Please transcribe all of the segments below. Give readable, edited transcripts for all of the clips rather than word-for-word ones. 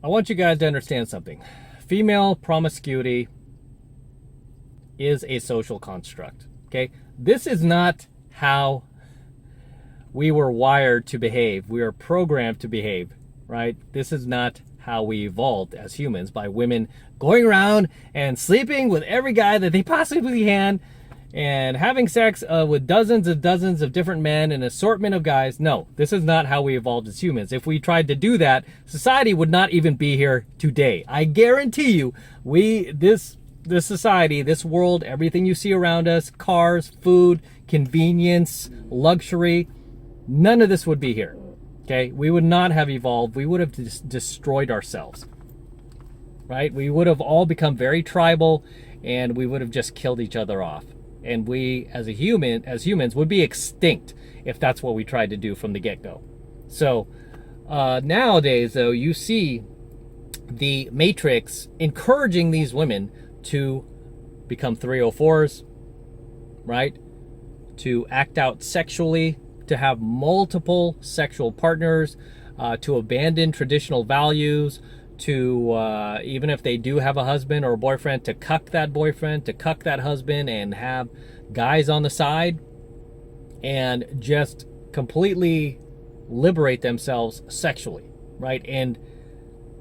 I want you guys to understand something. Female promiscuity is a social construct. Okay? This is not how we were wired to behave. We are programmed to behave, right? This is not how we evolved as humans, by women going around and sleeping with every guy that they possibly can and having sex with dozens of different men, an assortment of guys. No, this is not how we evolved as humans. If we tried to do that, society would not even be here today. I guarantee you, this society, this world, everything you see around us, cars, food, convenience, luxury, none of this would be here. Okay? We would not have evolved. We would have destroyed ourselves. Right? We would have all become very tribal, and we would have just killed each other off. And we, as humans, would be extinct if that's what we tried to do from the get-go. So nowadays, though, you see the Matrix encouraging these women to become 304s, right? To act out sexually, to have multiple sexual partners, to abandon traditional values, to even if they do have a husband or a boyfriend, to cuck that boyfriend, to cuck that husband, and have guys on the side, and just completely liberate themselves sexually, right? And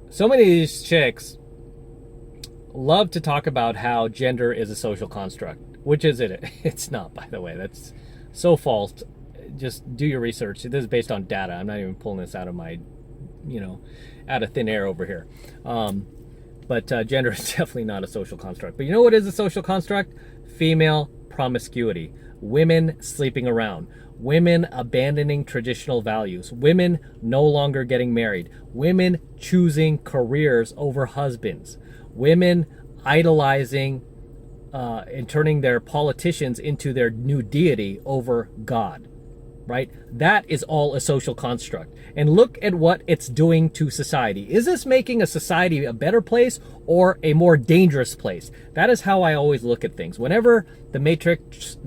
so many of these chicks love to talk about how gender is a social construct, which is it. It's not, by the way. That's so false. Just do your research. This is based on data. I'm not even pulling this out of my, out of thin air over here. But gender is definitely not a social construct. But you know what is a social construct? Female promiscuity. Women sleeping around. Women abandoning traditional values. Women no longer getting married. Women choosing careers over husbands. Women idolizing and turning their politicians into their new deity over God. Right? That is all a social construct. And look at what it's doing to society. Is this making a society a better place or a more dangerous place? That is how I always look at things. Whenever the Matrix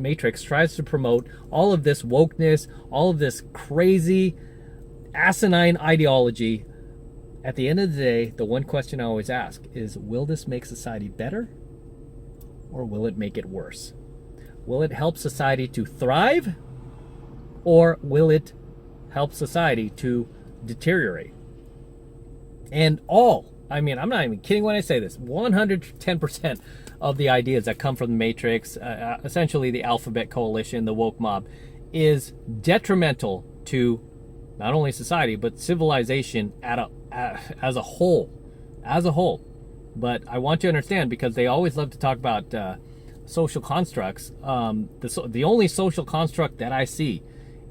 tries to promote all of this wokeness, all of this crazy, asinine ideology, at the end of the day, the one question I always ask is, will this make society better or will it make it worse? Will it help society to thrive? Or will it help society to deteriorate? And I'm not even kidding when I say this, 110% of the ideas that come from the Matrix, essentially the Alphabet Coalition, the woke mob, is detrimental to not only society, but civilization as a whole. But I want you to understand, because they always love to talk about social constructs. The only social construct that I see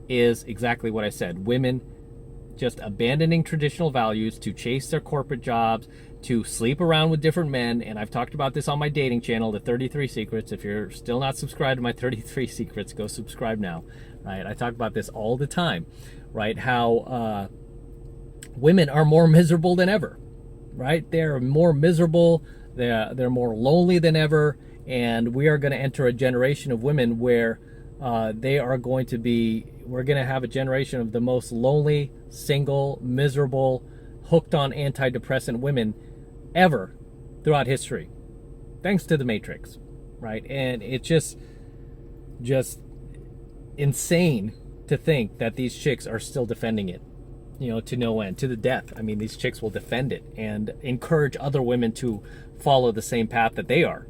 is exactly what I said. Women just abandoning traditional values to chase their corporate jobs, to sleep around with different men. And I've talked about this on my dating channel, the 33 Secrets. If you're still not subscribed to my 33 Secrets, go subscribe now. Right? I talk about this all the time. Right? How women are more miserable than ever. Right? They're more miserable. They're more lonely than ever. And we are going to enter a generation of women where we're going to have a generation of the most lonely, single, miserable, hooked on antidepressant women ever throughout history, thanks to the Matrix, right? And it's just insane to think that these chicks are still defending it, to no end, to the death. I mean, these chicks will defend it and encourage other women to follow the same path that they are.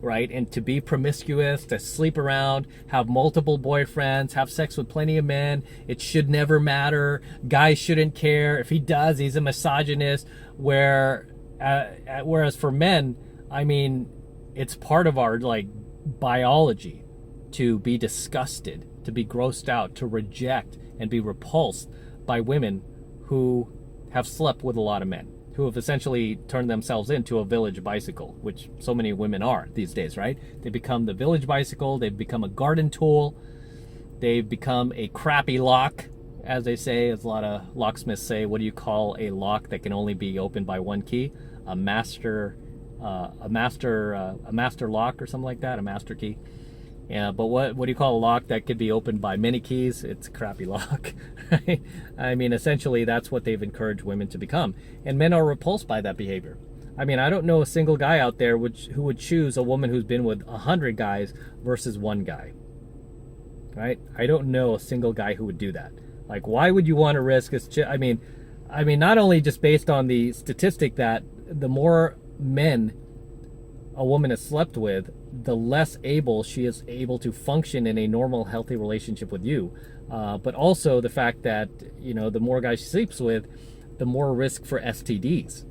Right? And to be promiscuous, to sleep around, have multiple boyfriends, have sex with plenty of men. It should never matter. Guys shouldn't care. If he does, he's a misogynist. Whereas for men, I mean, it's part of our biology to be disgusted, to be grossed out, to reject and be repulsed by women who have slept with a lot of men, who have essentially turned themselves into a village bicycle, which so many women are these days, right? They become the village bicycle. They've become a garden tool. They've become a crappy lock, as they say, as a lot of locksmiths say. What do you call a lock that can only be opened by one key? A master lock or something like that, a master key. Yeah, but what do you call a lock that could be opened by many keys? It's a crappy lock, right? I mean, essentially, that's what they've encouraged women to become. And men are repulsed by that behavior. I mean, I don't know a single guy out there who would choose a woman who's been with 100 guys versus one guy, right? I don't know a single guy who would do that. Like, why would you want to risk this? I mean, not only just based on the statistic that the more men a woman has slept with, the less able she is able to function in a normal, healthy relationship with you. But also the fact that, you know, the more guys she sleeps with, the more risk for STDs.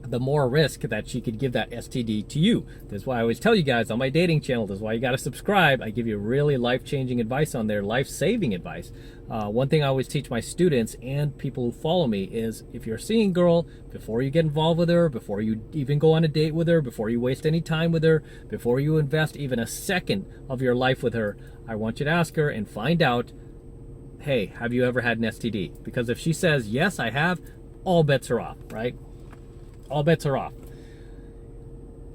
The more risk that she could give that STD to you. That's why I always tell you guys on my dating channel, that's why you got to subscribe. I give you really life-changing advice on there, life-saving advice. One thing I always teach my students and people who follow me is, if you're seeing a girl, before you get involved with her, before you even go on a date with her, before you waste any time with her, before you invest even a second of your life with her, I want you to ask her and find out, hey, have you ever had an STD? Because if she says, yes, I have, all bets are off, right? All bets are off.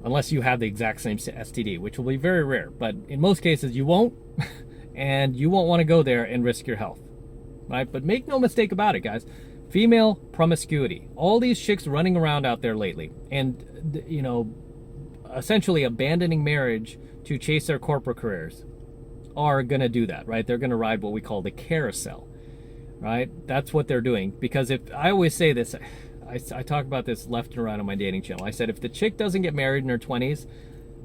Unless you have the exact same STD, which will be very rare. But in most cases, you won't. And you won't want to go there and risk your health. Right? But make no mistake about it, guys. Female promiscuity. All these chicks running around out there lately. And, you know, essentially abandoning marriage to chase their corporate careers are going to do that, right? They're going to ride what we call the carousel. Right? That's what they're doing. Because if I always say this, I talk about this left and right on my dating channel. I said, if the chick doesn't get married in her 20s,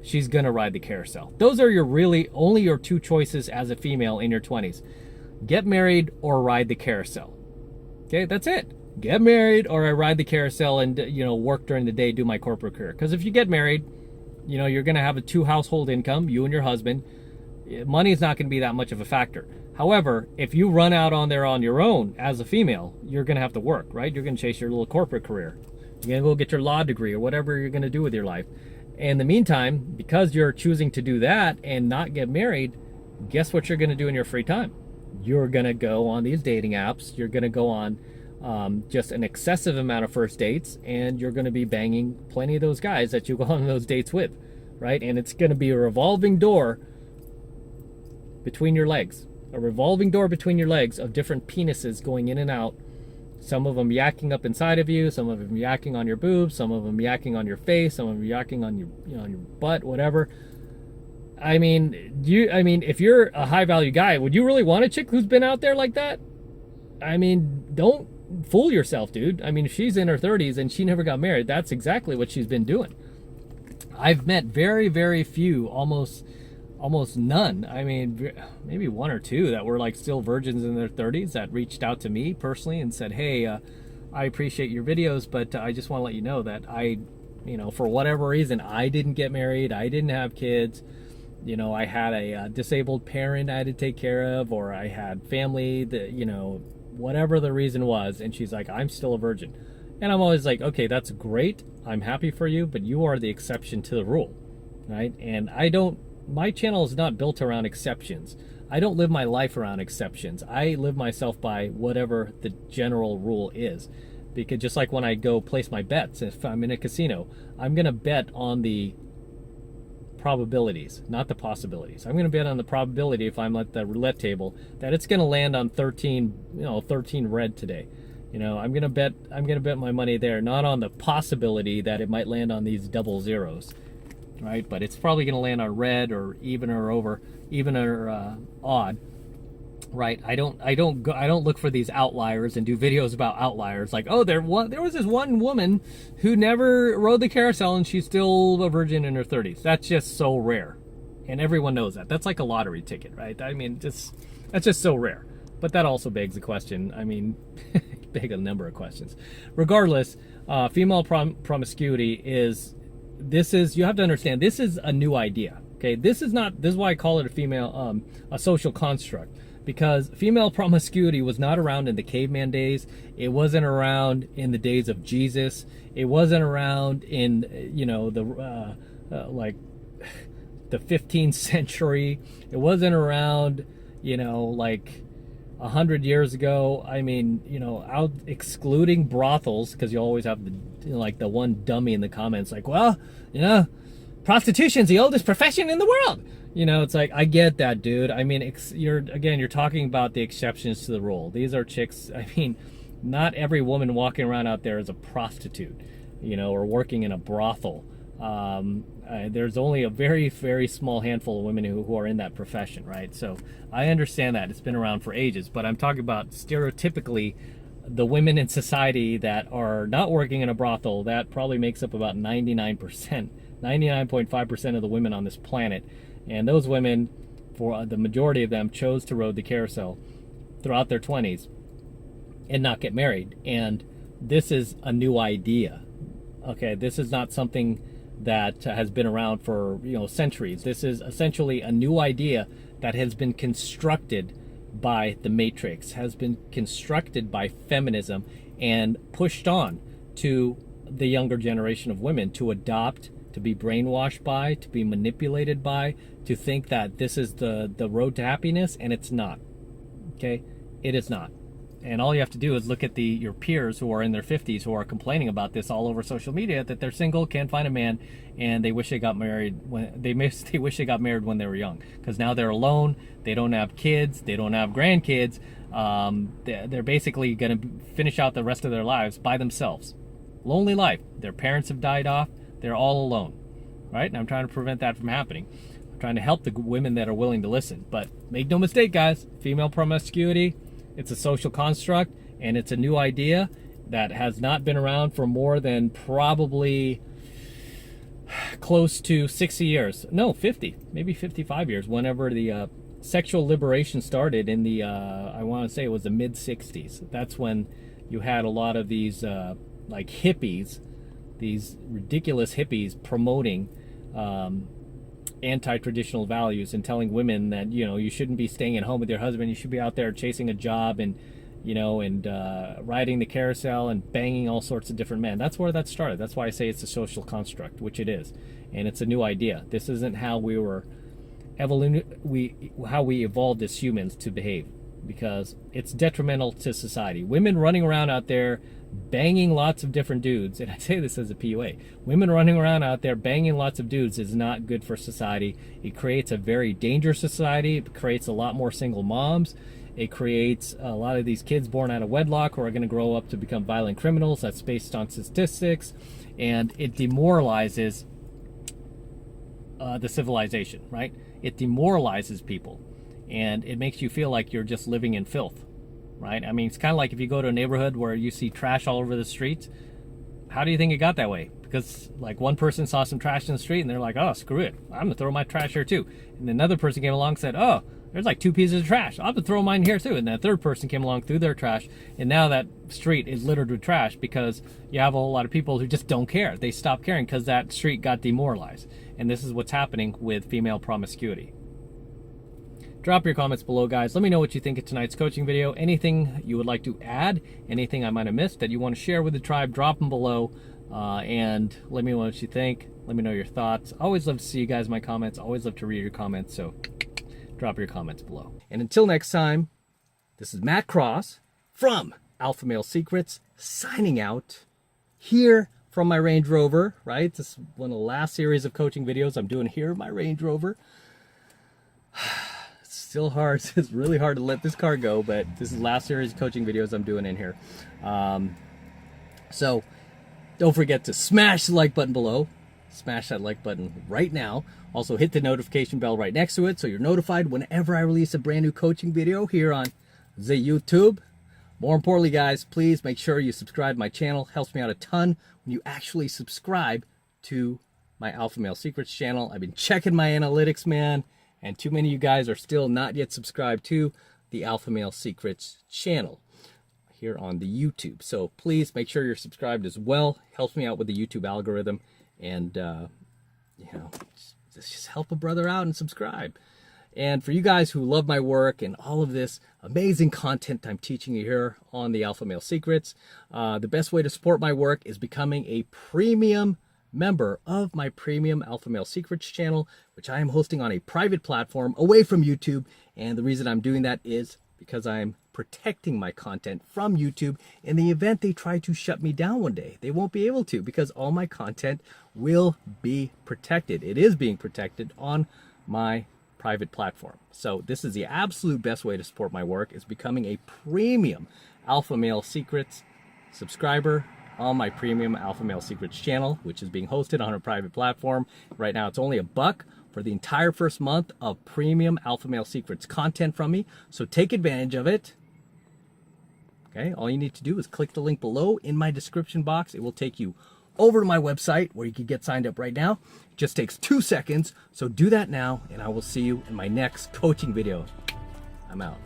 she's going to ride the carousel. Those are your really only your two choices as a female in your 20s. Get married or ride the carousel. Okay, that's it. Get married or I ride the carousel and, you know, work during the day, do my corporate career. Because if you get married, you know, you're going to have a 2-household income, you and your husband. Money is not going to be that much of a factor. However, if you run out on there on your own as a female, you're going to have to work, right? You're going to chase your little corporate career. You're going to go get your law degree or whatever you're going to do with your life. In the meantime, because you're choosing to do that and not get married, guess what you're going to do in your free time? You're going to go on these dating apps. You're going to go on just an excessive amount of first dates, and you're going to be banging plenty of those guys that you go on those dates with, right? And it's going to be a revolving door between your legs. A revolving door between your legs of different penises going in and out. Some of them yakking up inside of you, some of them yakking on your boobs, some of them yakking on your face, some of them yakking on your, you know, on your butt, whatever. I mean, if you're a high value guy, would you really want a chick who's been out there like that? I mean, don't fool yourself, dude. I mean, if she's in her 30s and she never got married, that's exactly what she's been doing. I've met very, very few, almost none. I mean, maybe one or two that were like still virgins in their 30s that reached out to me personally and said, hey, I appreciate your videos, but I just want to let you know that you know, for whatever reason, I didn't get married. I didn't have kids. You know, I had a disabled parent I had to take care of, or I had family that, you know, whatever the reason was. And she's like, I'm still a virgin. And I'm always like, okay, that's great. I'm happy for you, but you are the exception to the rule, right? And my channel is not built around exceptions. I don't live my life around exceptions. I live myself by whatever the general rule is. Because just like when I go place my bets, if I'm in a casino, I'm going to bet on the probabilities, not the possibilities. I'm going to bet on the probability, if I'm at the roulette table, that it's going to land on 13 red today. You know, I'm going to bet my money there, not on the possibility that it might land on these double zeros. Right, but it's probably going to land on red or even or over, even or odd. Right, I don't look for these outliers and do videos about outliers. Like, oh, there was this one woman who never rode the carousel and she's still a virgin in her 30s. That's just so rare, and everyone knows that. That's like a lottery ticket, right? I mean, that's just so rare. But that also begs the question. I mean, beg a number of questions. Regardless, female promiscuity is. You have to understand, this is a new idea, okay? This is why I call it a social construct, because female promiscuity was not around in the caveman days. It wasn't around in the days of Jesus. It wasn't around in, you know, like the 15th century. It wasn't around, you know, like 100 years ago. I mean, you know, out excluding brothels, because you always have the one dummy in the comments like, well, you know, prostitution's the oldest profession in the world. You know, it's like, I get that, dude. I mean, you're talking about the exceptions to the rule. These are chicks. I mean, not every woman walking around out there is a prostitute, you know, or working in a brothel. There's only a very, very small handful of women who are in that profession, right? So I understand that. It's been around for ages, but I'm talking about stereotypically the women in society that are not working in a brothel. That probably makes up about 99%, 99.5% of the women on this planet. And those women, for the majority of them, chose to ride the carousel throughout their 20s and not get married. And this is a new idea. Okay, this is not something that has been around for, you know, centuries. This is essentially a new idea that has been constructed by the Matrix, has been constructed by feminism and pushed on to the younger generation of women to adopt, to be brainwashed by, to be manipulated by, to think that this is the road to happiness, and it's not. Okay? It is not. And all you have to do is look at your peers who are in their 50s who are complaining about this all over social media, that they're single, can't find a man, and they wish they got married when they wish they got married when they were young, because now they're alone, they don't have kids, they don't have grandkids. They're basically going to finish out the rest of their lives by themselves. Lonely life. Their parents have died off. They're all alone, right? And I'm trying to prevent that from happening. I'm trying to help the women that are willing to listen. But make no mistake, guys, female promiscuity, it's a social construct, and it's a new idea that has not been around for more than probably close to 60 years. No, 50, maybe 55 years, whenever the sexual liberation started in the, I want to say it was the mid-60s. That's when you had a lot of these like hippies, these ridiculous hippies promoting anti-traditional values and telling women that, you know, you shouldn't be staying at home with your husband, you should be out there chasing a job and, you know, and riding the carousel and banging all sorts of different men. That's where that started. That's why I say it's a social construct, which it is. And it's a new idea. This isn't how we were how we evolved as humans to behave, because it's detrimental to society. Women running around out there banging lots of different dudes, and I say this as a PUA, women running around out there banging lots of dudes is not good for society. It creates a very dangerous society. It creates a lot more single moms. It creates a lot of these kids born out of wedlock who are going to grow up to become violent criminals. That's based on statistics. And it demoralizes the civilization, right? It demoralizes people. And it makes you feel like you're just living in filth. Right? I mean, it's kind of like if you go to a neighborhood where you see trash all over the streets. How do you think it got that way? Because like one person saw some trash in the street and they're like, oh, screw it, I'm gonna throw my trash here too. And another person came along and said, oh, there's like 2 pieces of trash, I'm gonna throw mine here too. And that third person came along, threw their trash, and now that street is littered with trash because you have a whole lot of people who just don't care. They stop caring because that street got demoralized. And this is what's happening with female promiscuity. Drop your comments below, guys. Let me know what you think of tonight's coaching video. Anything you would like to add, anything I might have missed that you want to share with the tribe, drop them below. And let me know what you think. Let me know your thoughts. Always love to see you guys in my comments. Always love to read your comments. So drop your comments below. And until next time, this is Matt Cross from AlphaMaleSecrets signing out here from my Range Rover, right? This is one of the last series of coaching videos I'm doing here in my Range Rover. Still hard. It's really hard to let this car go, but this is the last series of coaching videos I'm doing in here. So don't forget to smash the like button below. Smash that like button right now. Also hit the notification bell right next to it so you're notified whenever I release a brand new coaching video here on the YouTube. More importantly, guys, please make sure you subscribe to my channel. Helps me out a ton when you actually subscribe to my AlphaMaleSecrets channel. I've been checking my analytics, man. And too many of you guys are still not yet subscribed to the AlphaMaleSecrets channel here on the YouTube. So please make sure you're subscribed as well. Helps me out with the YouTube algorithm. And, you know, just help a brother out and subscribe. And for you guys who love my work and all of this amazing content I'm teaching you here on the AlphaMaleSecrets, the best way to support my work is becoming a premium member of my premium AlphaMaleSecrets channel, which I am hosting on a private platform away from YouTube. And the reason I'm doing that is because I'm protecting my content from YouTube in the event they try to shut me down one day. They won't be able to, because all my content will be protected. It is being protected on my private platform. So this is the absolute best way to support my work, is becoming a premium Alpha Male Secrets subscriber on my premium Alpha Male Secrets channel, which is being hosted on a private platform. Right now it's only $1 for the entire first month of premium Alpha Male Secrets content from me. So take advantage of it. Okay, all you need to do is click the link below in my description box. It will take you over to my website where you can get signed up right now. It just takes 2 seconds. So do that now, and I will see you in my next coaching video. I'm out.